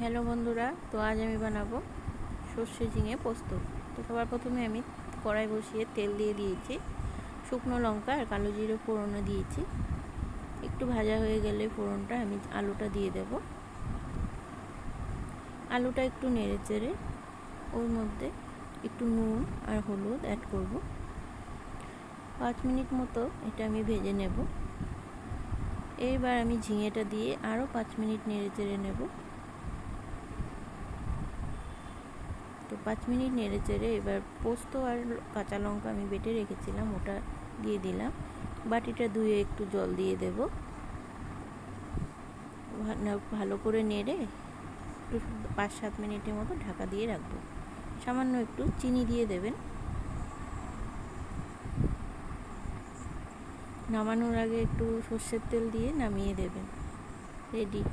Hello বন্ধুরা, তো আজ আমি বানাবো সর্ষে ঝিঙে পোস্ত। তো সবার প্রথমে আমি কড়াই বসিয়ে তেল দিয়ে দিয়েছি, শুকনো লঙ্কা আর কালো জিরে ফোড়ন দিয়েছি। একটু ভাজা হয়ে গেলে ফোড়নটা আমি আলুটা দিয়ে দেব। আলুটা একটু নেড়ে চেড়ে ওর মধ্যে একটু নুন আর হলুদ অ্যাড করব। 5 মিনিট মতো এটা আমি ভেজে নেব। এইবার আমি ঝিঙেটা দিয়ে আরও 5 মিনিট নেড়ে চেড়ে নেব। তো 5 মিনিট নেড়ে চেড়ে এবার পোস্ত আর কাঁচা লঙ্কা আমি বেটে রেখেছিলাম ওটা দিয়ে দিলাম। বাটিটা ধুয়ে একটু জল দিয়ে দেব। ভালো করে নেড়ে একটু 5-7 মিনিটের মতো ঢাকা দিয়ে রাখবো। সামান্য একটু চিনি দিয়ে দেবেন। নামানোর আগে একটু সর্ষের তেল দিয়ে নামিয়ে দেবেন। রেডি।